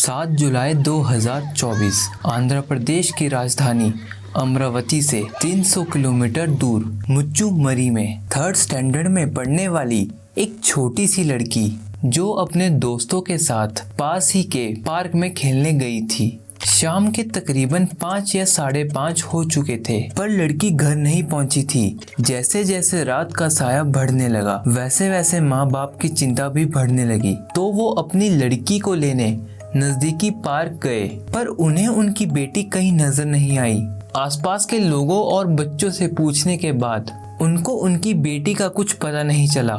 7 जुलाई 2024 आंध्र प्रदेश की राजधानी अमरावती से 300 किलोमीटर दूर मुच्चुमरी में 3rd स्टैंडर्ड में पढ़ने वाली एक छोटी सी लड़की जो अपने दोस्तों के साथ पास ही के पार्क में खेलने गई थी। शाम के तकरीबन 5 या 5:30 हो चुके थे, पर लड़की घर नहीं पहुंची थी। जैसे जैसे रात का साया बढ़ने लगा, वैसे वैसे माँ बाप की चिंता भी बढ़ने लगी। तो वो अपनी लड़की को लेने नजदीकी पार्क गए, पर उन्हें उनकी बेटी कहीं नजर नहीं आई। आसपास के लोगों और बच्चों से पूछने के बाद उनको उनकी बेटी का कुछ पता नहीं चला।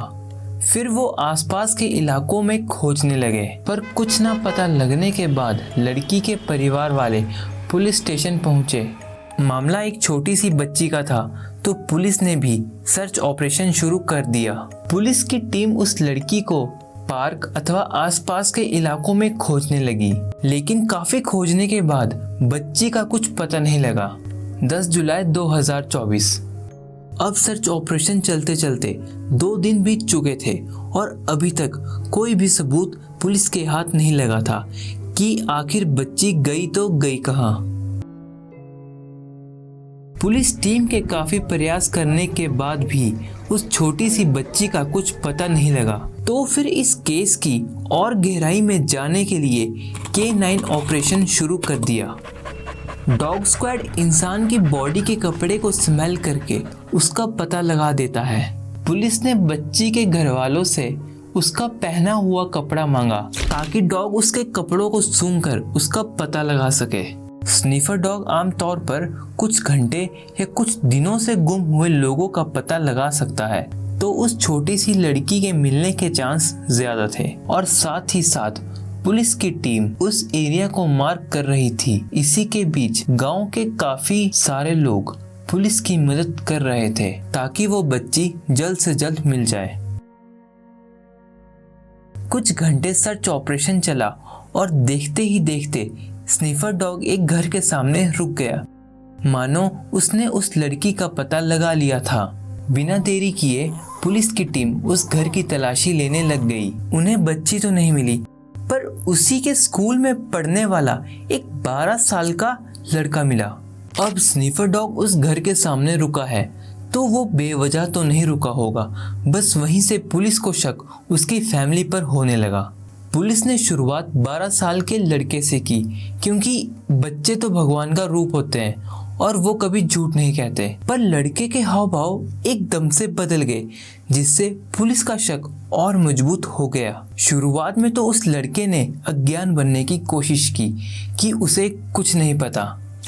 फिर वो आसपास के इलाकों में खोजने लगे, पर कुछ ना पता लगने के बाद लड़की के परिवार वाले पुलिस स्टेशन पहुंचे। मामला एक छोटी सी बच्ची का था, तो पुलिस ने भी सर्च ऑपरेशन शुरू कर दिया। पुलिस की टीम उस लड़की को पार्क अथवा आसपास के इलाकों में खोजने लगी, लेकिन काफी खोजने के बाद बच्ची का कुछ पता नहीं लगा। 10 जुलाई 2024 अब सर्च ऑपरेशन चलते चलते 2 दिन बीत चुके थे और अभी तक कोई भी सबूत पुलिस के हाथ नहीं लगा था कि आखिर बच्ची गई तो गई कहां। पुलिस टीम के काफी प्रयास करने के बाद भी उस छोटी सी बच्ची का कुछ पता नहीं लगा। तो फिर इस केस की और गहराई में जाने के लिए K9 ऑपरेशन शुरू कर दिया। डॉग स्क्वाड इंसान की बॉडी के कपड़े को स्मेल करके उसका पता लगा देता है। पुलिस ने बच्ची के घर वालों से उसका पहना हुआ कपड़ा मांगा ताकि डॉग उसके कपड़ों को सूंघकर उसका पता लगा सके। स्निफर डॉग आमतौर पर कुछ घंटे या कुछ दिनों से गुम हुए लोगों का पता लगा सकता है, तो उस छोटी सी लड़की के मिलने के चांस ज्यादा थे। और साथ ही साथ पुलिस की टीम उस एरिया को मार्क कर रही थी। इसी के बीच गांव के काफी सारे लोग पुलिस की मदद कर रहे थे ताकि वो बच्ची जल्द से जल्द मिल जाए। कुछ घंटे सर्च ऑपरेशन चला और देखते ही देखते स्निफर डॉग एक घर के सामने रुक गया, मानो उसने उस लड़की का पता लगा लिया था। बिना देरी किए पुलिस की टीम उस घर की तलाशी लेने लग गई। उन्हें बच्ची तो नहीं मिली, पर उसी के स्कूल में पढ़ने वाला एक 12 साल का लड़का मिला। अब स्निफर डॉग उस घर के सामने रुका है, तो वो बेवजह तो नहीं रुका होगा। बस वहीं से पुलिस को शक उसकी फैमिली पर होने लगा। पुलिस ने शुरुआत 12 साल के लड़के से की, क्योंकि बच्चे तो भगवान का रूप होते हैं और वो कभी झूठ नहीं कहते। पर लड़के के हाव भाव एकदम से बदल गए, जिससे पुलिस का शक और मजबूत हो गया। शुरुआत में तो उस लड़के ने अज्ञान बनने की कोशिश की कि उसे कुछ नहीं पता।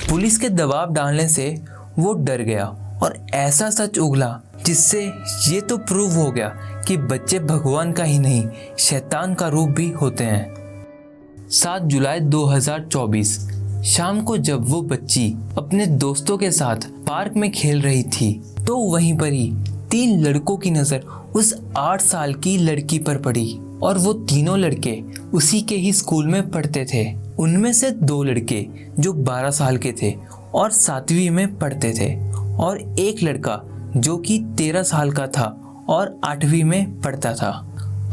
पुलिस के दबाव डालने से वो डर गया और ऐसा सच उगला जिससे ये तो प्रूव हो गया कि बच्चे भगवान का ही नहीं, शैतान का रूप भी होते हैं। 7 जुलाई 2024 शाम को जब वो बच्ची अपने दोस्तों के साथ पार्क में खेल रही थी, तो वहीं पर ही 3 लड़कों की नजर उस 8 साल की लड़की पर पड़ी। और वो तीनों लड़के उसी के ही स्कूल में पढ़ते थे। उनमें से 2 लड़के जो 12 साल के थे और 7वीं में पढ़ते थे, और एक लड़का जो कि 13 साल का था और 8वीं में पढ़ता था।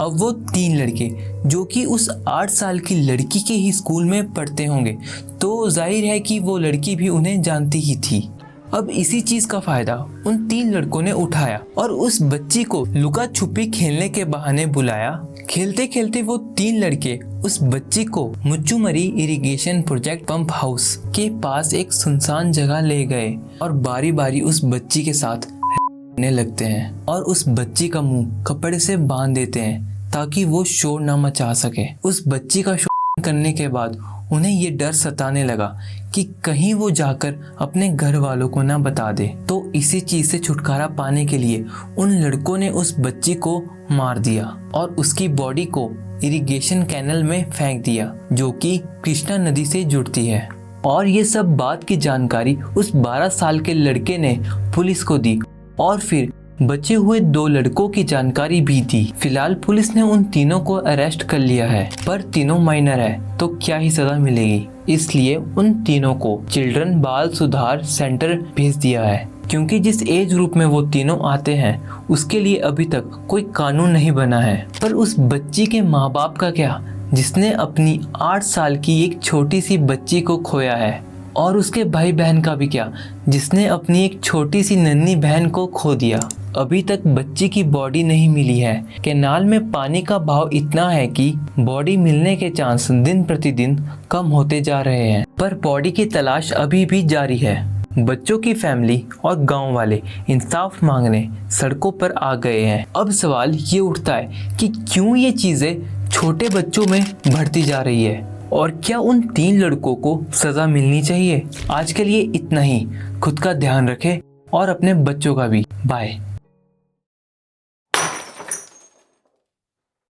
अब वो 3 लड़के जो कि उस 8 साल की लड़की के ही स्कूल में पढ़ते होंगे, तो जाहिर है कि वो लड़की भी उन्हें जानती ही थी। अब इसी चीज का फायदा उन 3 लड़कों ने उठाया और उस बच्ची को लुका छुपी खेलने के बहाने बुलाया। खेलते खेलते वो 3 लड़के उस बच्ची को मुच्चुमरी इरिगेशन प्रोजेक्ट पंप हाउस के पास एक सुनसान जगह ले गए और बारी बारी उस बच्ची के साथ रहने लगते हैं और उस बच्ची का मुंह कपड़े से बांध देते हैं ताकि वो शोर ना मचा सके। उस बच्ची का शोर करने के बाद उन्हें ये डर सताने लगा कि कहीं वो जाकर अपने घर वालों को ना बता दे। तो इसी चीज से छुटकारा पाने के लिए उन लड़कों ने उस बच्ची को मार दिया और उसकी बॉडी को इरिगेशन कैनल में फेंक दिया, जो कि कृष्णा नदी से जुड़ती है। और ये सब बात की जानकारी उस 12 साल के लड़के ने पुलिस को दी और फिर बचे हुए 2 लड़कों की जानकारी भी दी। फिलहाल पुलिस ने उन तीनों को अरेस्ट कर लिया है, पर तीनों माइनर है तो क्या ही सजा मिलेगी, इसलिए उन तीनों को चिल्ड्रन बाल सुधार सेंटर भेज दिया है। क्योंकि जिस एज ग्रुप में वो तीनों आते हैं उसके लिए अभी तक कोई कानून नहीं बना है। पर उस बच्ची के माँ बाप का क्या, जिसने अपनी 8 साल की एक छोटी सी बच्ची को खोया है। और उसके भाई बहन का भी क्या, जिसने अपनी एक छोटी सी नन्ही बहन को खो दिया। अभी तक बच्ची की बॉडी नहीं मिली है। कैनाल में पानी का बहाव इतना है कि बॉडी मिलने के चांस दिन प्रतिदिन कम होते जा रहे हैं, पर बॉडी की तलाश अभी भी जारी है। बच्चों की फैमिली और गांव वाले इंसाफ मांगने सड़कों पर आ गए हैं। अब सवाल ये उठता है कि क्यों ये चीज़ें छोटे बच्चों में बढ़ती जा रही है, और क्या उन 3 लड़कों को सज़ा मिलनी चाहिए। आज के लिए इतना ही। खुद का ध्यान रखें और अपने बच्चों का भी। बाय।